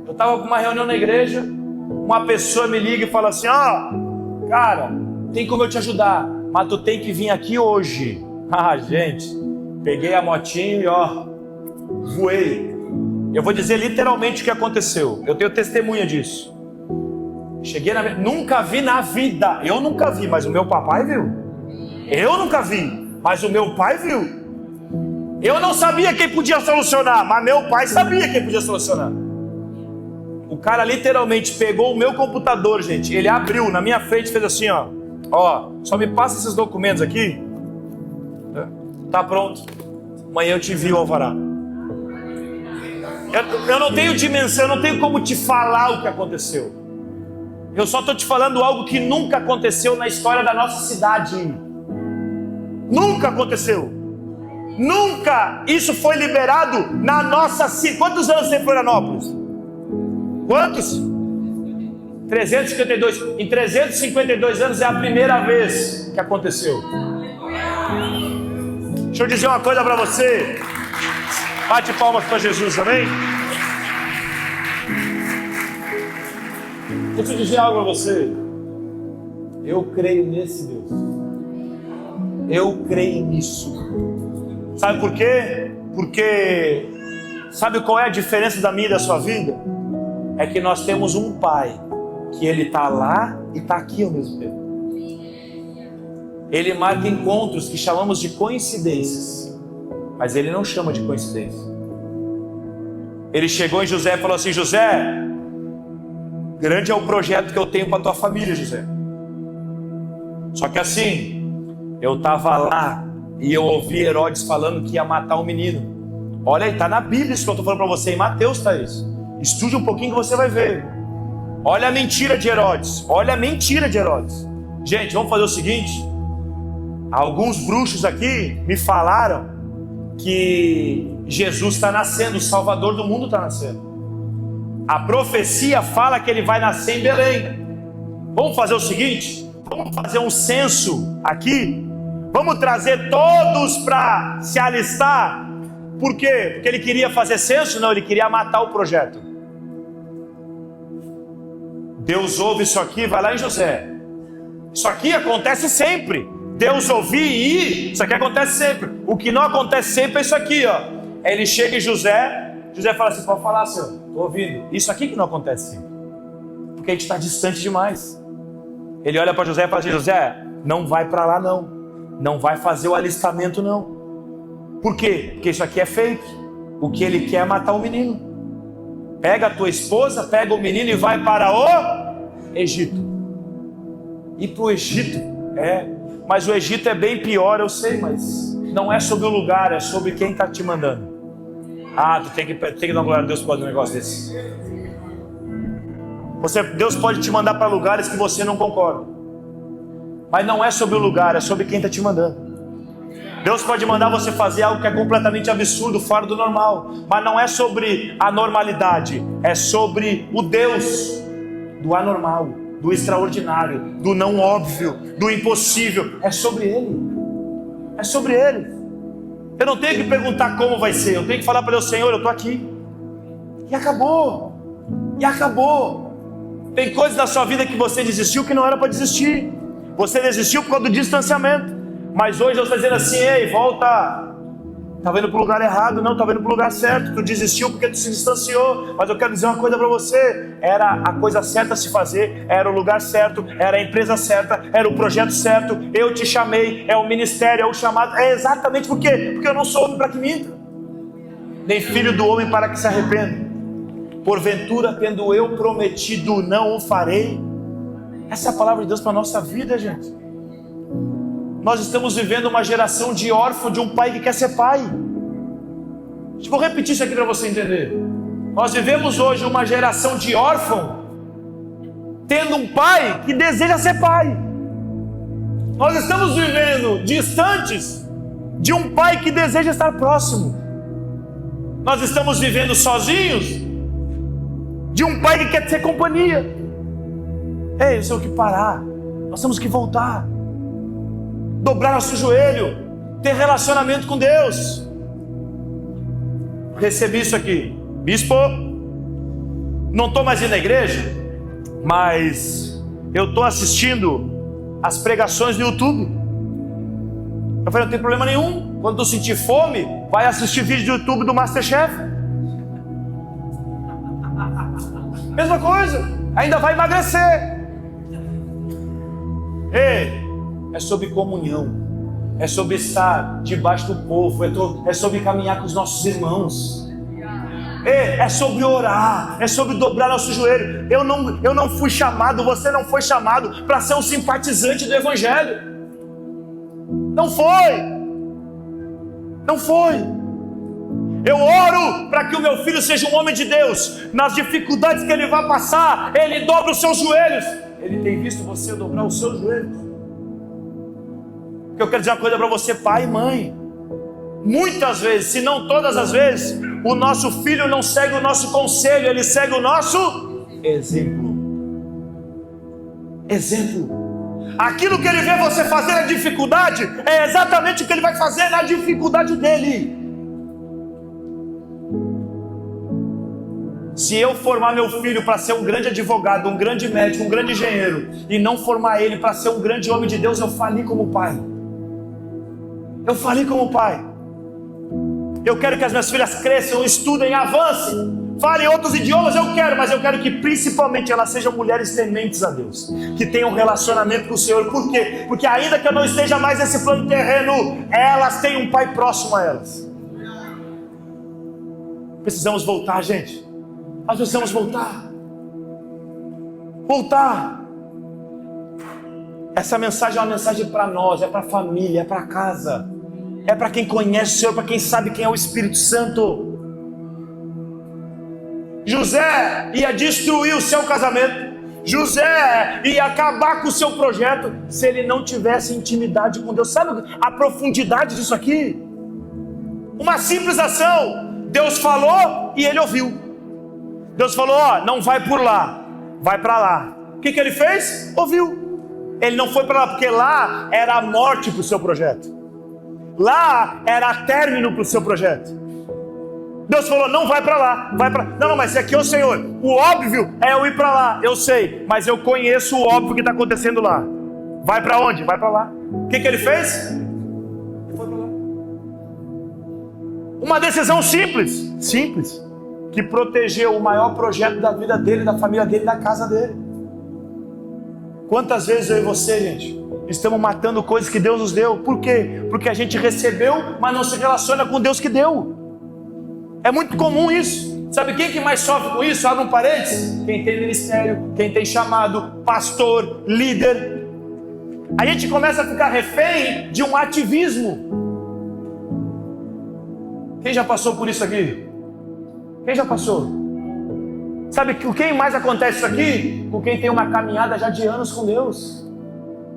Eu estava com uma reunião na igreja, uma pessoa me liga e fala assim, ó, cara, tem como eu te ajudar, mas tu tem que vir aqui hoje. Ah, gente, peguei a motinha e ó, voei. Eu vou dizer literalmente o que aconteceu. Eu tenho testemunha disso. Cheguei nunca vi na vida. Eu nunca vi, mas o meu papai viu. Eu nunca vi, mas o meu pai viu. Eu não sabia quem podia solucionar, mas meu pai sabia quem podia solucionar. O cara literalmente pegou o meu computador, gente. Ele abriu na minha frente e fez assim, ó. Ó, só me passa esses documentos aqui. Tá pronto. Amanhã eu te envio o alvará. Eu não tenho dimensão, eu não tenho como te falar o que aconteceu. Eu só estou te falando algo que nunca aconteceu na história da nossa cidade. Nunca aconteceu. Nunca isso foi liberado na nossa cidade. Quantos anos tem Florianópolis? Quantos? 352. Em 352 anos é a primeira vez que aconteceu. Deixa eu dizer uma coisa para você. Bate palmas para Jesus, amém? Deixa eu dizer algo para você. Eu creio nesse Deus. Eu creio nisso. Sabe por quê? Porque Sabe qual é a diferença da minha e da sua vida? É que nós temos um pai, que ele está lá e está aqui ao mesmo tempo. Ele marca encontros que chamamos de coincidências, mas ele não chama de coincidência. Ele chegou em José e falou assim: José, grande é o projeto que eu tenho para a tua família, José. Só que assim, eu estava lá e eu ouvi Herodes falando que ia matar um menino. Olha aí, está na Bíblia isso que eu estou falando para você, em Mateus está isso. Estude um pouquinho que você vai ver. Olha a mentira de Herodes. Olha a mentira de Herodes. Gente, vamos fazer o seguinte. Alguns bruxos aqui me falaram que Jesus está nascendo, o Salvador do mundo está nascendo. A profecia fala que ele vai nascer em Belém. Vamos fazer o seguinte. Vamos fazer um censo aqui. Vamos trazer todos para se alistar. Por quê? Porque ele queria fazer censo? Não, ele queria matar o projeto. Deus ouve isso aqui, vai lá em José. Isso aqui acontece sempre. Deus ouvir e ir, isso aqui acontece sempre. O que não acontece sempre é isso aqui, ó. Ele chega em José, José fala assim: pode falar, senhor, estou ouvindo. Isso aqui que não acontece sempre. Porque a gente está distante demais. Ele olha para José e fala assim: José, não vai para lá não. Não vai fazer o alistamento não. Por quê? Porque isso aqui é fake. O que ele quer é matar o menino. Pega a tua esposa, pega o menino e vai para o Egito. E para o Egito, mas o Egito é bem pior, eu sei, mas não é sobre o lugar, é sobre quem está te mandando. Tu tem que dar glória a Deus por causa de um negócio desse. Deus pode te mandar para lugares que você não concorda, mas não é sobre o lugar, é sobre quem está te mandando. Deus pode mandar você fazer algo que é completamente absurdo, fora do normal, mas não é sobre a normalidade, é sobre o Deus do anormal, do extraordinário, do não óbvio, do impossível. É sobre Ele. É sobre Ele. Eu não tenho que perguntar como vai ser, eu tenho que falar para Deus: Senhor, eu estou aqui. E acabou. E acabou. Tem coisas da sua vida que você desistiu que não era para desistir. Você desistiu por causa do distanciamento. Mas hoje Deus está dizendo assim: ei, volta. Está vendo para o lugar errado? Não, está vendo para o lugar certo. Tu desistiu porque tu se distanciou. Mas eu quero dizer uma coisa para você: era a coisa certa a se fazer, era o lugar certo, era a empresa certa, era o projeto certo. Eu te chamei, é o ministério, é o chamado. É exatamente por quê? Porque eu não sou homem para que minta, nem filho do homem para que se arrependa. Porventura, tendo eu prometido, não o farei. Essa é a palavra de Deus para a nossa vida, gente. Nós estamos vivendo uma geração de órfão de um pai que quer ser pai. Vou repetir isso aqui para você entender. Nós vivemos hoje uma geração de órfão tendo um pai que deseja ser pai. Nós estamos vivendo distantes de um pai que deseja estar próximo. Nós estamos vivendo sozinhos de um pai que quer ter companhia. Ei, nós temos que parar. Nós temos que voltar. Dobrar nosso joelho, ter relacionamento com Deus. Recebi isso aqui: bispo, não estou mais indo na igreja, mas eu estou assistindo as pregações no YouTube. Eu falei: não tem problema nenhum. Quando tu sentir fome, vai assistir vídeo do YouTube do Masterchef. Mesma coisa, ainda vai emagrecer. Ei, é sobre comunhão, é sobre estar debaixo do povo, é sobre caminhar com os nossos irmãos, é sobre orar, é sobre dobrar nosso joelho. Eu não fui chamado, você não foi chamado para ser um simpatizante do Evangelho. Não foi. Eu oro para que o meu filho seja um homem de Deus. Nas dificuldades que ele vai passar, ele dobra os seus joelhos. Ele tem visto você dobrar os seus joelhos. Eu quero dizer uma coisa para você, pai e mãe. Muitas vezes, se não todas as vezes, o nosso filho não segue o nosso conselho, ele segue o nosso exemplo. Aquilo que ele vê você fazer na dificuldade é exatamente o que ele vai fazer na dificuldade dele. Se eu formar meu filho para ser um grande advogado, um grande médico, um grande engenheiro, e não formar ele para ser um grande homem de Deus, eu fali como pai. Eu quero que as minhas filhas cresçam, estudem, avancem, falem outros idiomas, eu quero, mas eu quero que principalmente elas sejam mulheres tementes a Deus, que tenham um relacionamento com o Senhor. Por quê? Porque ainda que eu não esteja mais nesse plano terreno, elas têm um pai próximo a elas. Precisamos voltar, gente. Nós precisamos voltar. Voltar. Essa mensagem é uma mensagem para nós, é para a família, é para casa, é para quem conhece o Senhor, para quem sabe quem é o Espírito Santo. José ia destruir o seu casamento, José ia acabar com o seu projeto se ele não tivesse intimidade com Deus. Sabe a profundidade disso aqui? Uma simples ação. Deus falou e ele ouviu. Deus falou, não vai por lá, vai para lá. O que ele fez? Ouviu. Ele não foi para lá, porque lá era a morte para o seu projeto. Lá era término para o seu projeto. Deus falou, não vai para lá, vai para... Não, mas aqui é o Senhor. O óbvio é eu ir para lá, eu sei, mas eu conheço o óbvio que está acontecendo lá. Vai para onde? Vai para lá. O que ele fez? Ele foi para lá. Uma decisão simples, que protegeu o maior projeto da vida dele, da família dele, da casa dele. Quantas vezes eu e você, gente, estamos matando coisas que Deus nos deu? Por quê? Porque a gente recebeu, mas não se relaciona com Deus que deu. É muito comum isso. Sabe quem que mais sofre com isso? Abre um parênteses. Quem tem ministério, quem tem chamado, pastor, líder. A gente começa a ficar refém de um ativismo. Quem já passou por isso aqui? Quem já passou? Sabe com quem mais acontece isso aqui? Com quem tem uma caminhada já de anos com Deus.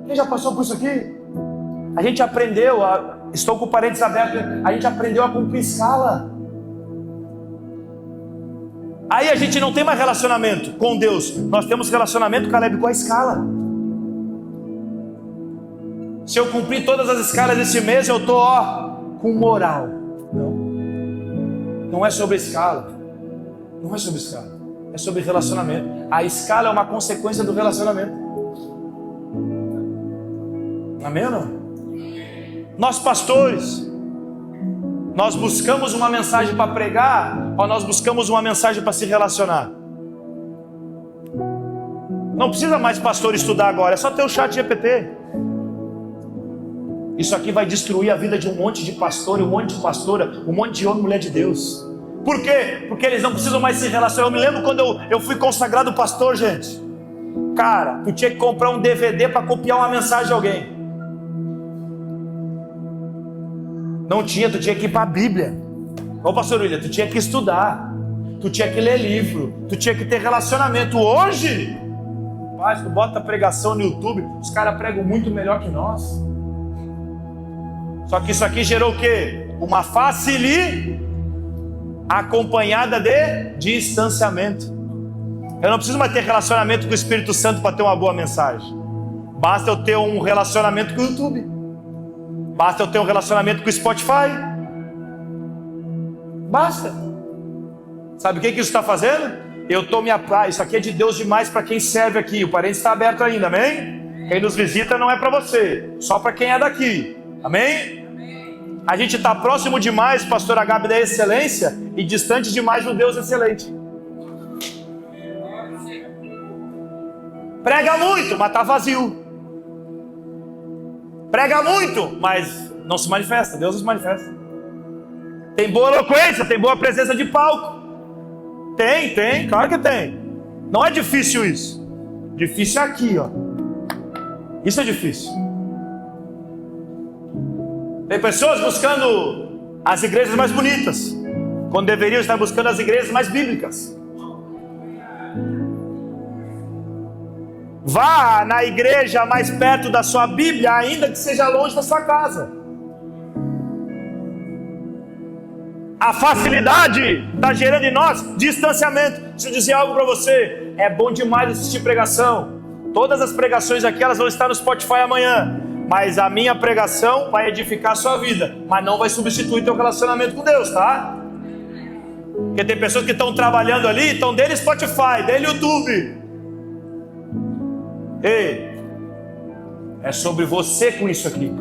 Quem já passou por isso aqui? A gente aprendeu, estou com o parênteses aberto, a gente aprendeu a cumprir escala. Aí a gente não tem mais relacionamento com Deus, nós temos relacionamento, Caleb, com a escala. Se eu cumprir todas as escalas desse mês, eu estou com moral. Não é sobre escala. Não é sobre escala. É sobre relacionamento. A escala é uma consequência do relacionamento. Amém ou não? Nós pastores, nós buscamos uma mensagem para pregar ou nós buscamos uma mensagem para se relacionar? Não precisa mais pastor estudar agora, é só ter o chat GPT. Isso aqui vai destruir a vida de um monte de pastor, um monte de pastora, um monte de homem e mulher de Deus. Por quê? Porque eles não precisam mais se relacionar. Eu me lembro quando eu fui consagrado pastor, gente. Cara, tu tinha que comprar um DVD para copiar uma mensagem de alguém. Não tinha, tu tinha que ir para a Bíblia. Ô pastor William, tu tinha que estudar. Tu tinha que ler livro. Tu tinha que ter relacionamento. Hoje, rapaz, tu bota pregação no YouTube, os caras pregam muito melhor que nós. Só que isso aqui gerou o quê? Uma facilidade acompanhada de distanciamento. Eu não preciso mais ter relacionamento com o Espírito Santo para ter uma boa mensagem. Basta eu ter um relacionamento com o YouTube. Basta eu ter um relacionamento com o Spotify. Basta. Sabe o que isso está fazendo? Eu estou me atrás. Isso aqui é de Deus demais para quem serve aqui. O parente está aberto ainda, amém? Quem nos visita não é para você, só para quem é daqui, amém? A gente está próximo demais, pastor Agabe, da excelência e distante demais do Deus excelente. Prega muito, mas está vazio. Prega muito, mas não se manifesta. Deus não se manifesta. Tem boa eloquência, tem boa presença de palco. Tem, claro que tem. Não é difícil isso. Difícil é aqui, ó. Isso é difícil. Tem pessoas buscando as igrejas mais bonitas, quando deveriam estar buscando as igrejas mais bíblicas. Vá na igreja mais perto da sua Bíblia, ainda que seja longe da sua casa. A facilidade está gerando em nós distanciamento. Deixa eu dizer algo para você. É bom demais assistir pregação. Todas as pregações aqui, elas vão estar no Spotify amanhã. Mas a minha pregação vai edificar a sua vida, mas não vai substituir teu relacionamento com Deus, tá? Porque tem pessoas que estão trabalhando ali, estão dele Spotify, dele YouTube. Ei, é sobre você com isso aqui.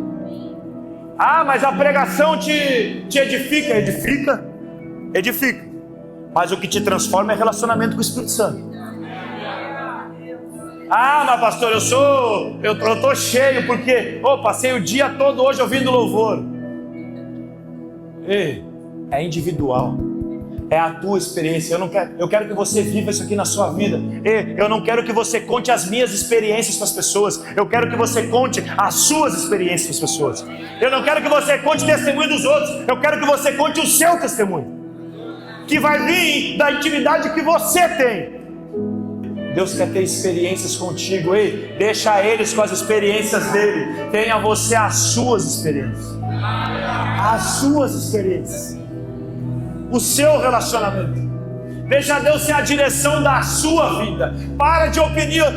Ah, mas a pregação te edifica. Edifica, edifica. Mas o que te transforma é relacionamento com o Espírito Santo. Ah, mas pastor, eu tô cheio porque passei o dia todo hoje ouvindo louvor. Ei, é individual. É a tua experiência. Eu quero que você viva isso aqui na sua vida. Eu não quero que você conte as minhas experiências para as pessoas. Eu quero que você conte as suas experiências para as pessoas. Eu não quero que você conte o testemunho dos outros. Eu quero que você conte o seu testemunho, que vai vir da intimidade que você tem. Deus quer ter experiências contigo. Ei, deixa eles com as experiências dele. Tenha você as suas experiências. As suas experiências. O seu relacionamento. Deixa Deus ser a direção da sua vida. Para de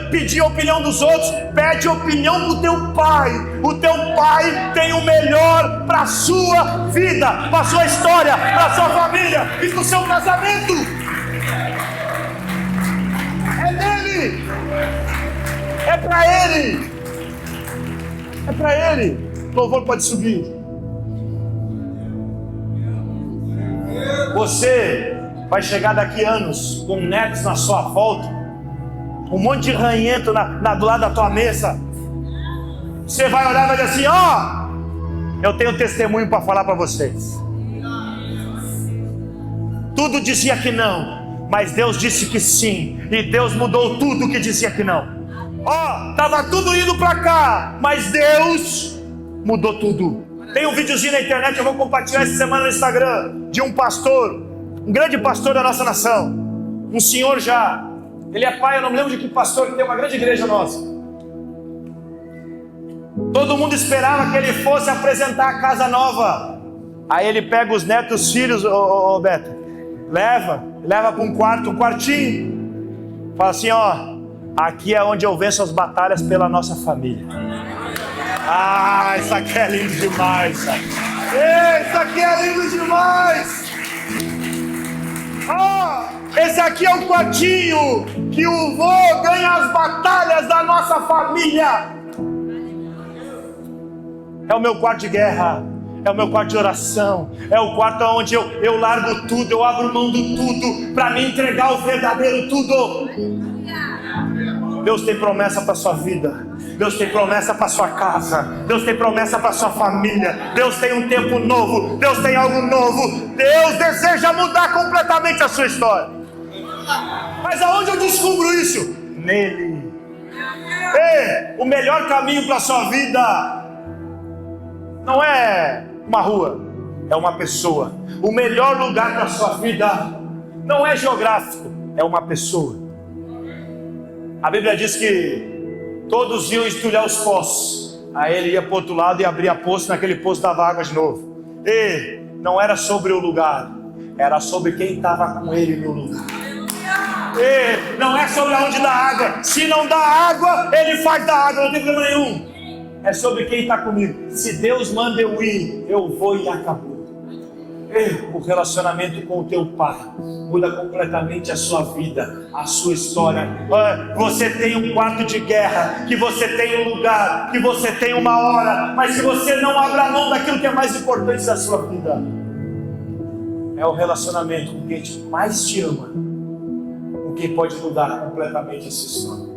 pedir a opinião dos outros. Pede opinião do teu pai. O teu pai tem o melhor para a sua vida, para a sua história, para a sua família e para o seu casamento. É dele. É para ele. É para ele. O louvor pode subir. Você vai chegar daqui a anos com netos na sua volta, um monte de ranhento do lado da tua mesa. Você vai olhar e vai dizer assim: eu tenho testemunho para falar para vocês. Tudo dizia que não, mas Deus disse que sim, e Deus mudou tudo que dizia que não. Tava tudo indo para cá, mas Deus mudou tudo. Tem um videozinho na internet, eu vou compartilhar essa semana no Instagram, de um pastor, um grande pastor da nossa nação, um senhor já, ele é pai, eu não me lembro de que pastor, que tem uma grande igreja nossa. Todo mundo esperava que ele fosse apresentar a casa nova. Aí ele pega os netos, os filhos, Beto, leva para um quartinho, fala assim: aqui é onde eu venço as batalhas pela nossa família. Isso aqui é lindo demais. Isso aqui é lindo demais. Esse aqui é o quartinho que o vô ganha as batalhas da nossa família. É o meu quarto de guerra. É o meu quarto de oração. É o quarto onde eu largo tudo, eu abro mão do tudo para me entregar o verdadeiro tudo. Deus tem promessa para a sua vida. Deus tem promessa para a sua casa. Deus tem promessa para a sua família. Deus tem um tempo novo. Deus tem algo novo. Deus deseja mudar completamente a sua história. Mas aonde eu descubro isso? Nele. O melhor caminho para a sua vida não é uma rua, é uma pessoa. O melhor lugar para a sua vida não é geográfico, é uma pessoa. A Bíblia diz que todos iam estulhar os poços. Aí ele ia para o outro lado e abria poço, naquele poço dava água de novo. E não era sobre o lugar, era sobre quem estava com ele no lugar. E não é sobre aonde dá água. Se não dá água, ele faz da água, não tem problema nenhum. É sobre quem está comigo. Se Deus manda eu ir, eu vou e acabou. O relacionamento com o teu pai muda completamente a sua vida, a sua história. Você tem um quarto de guerra, que você tem um lugar, que você tem uma hora, mas se você não abre a mão daquilo que é mais importante da sua vida, é o relacionamento com quem mais te ama, com quem pode mudar completamente essa história.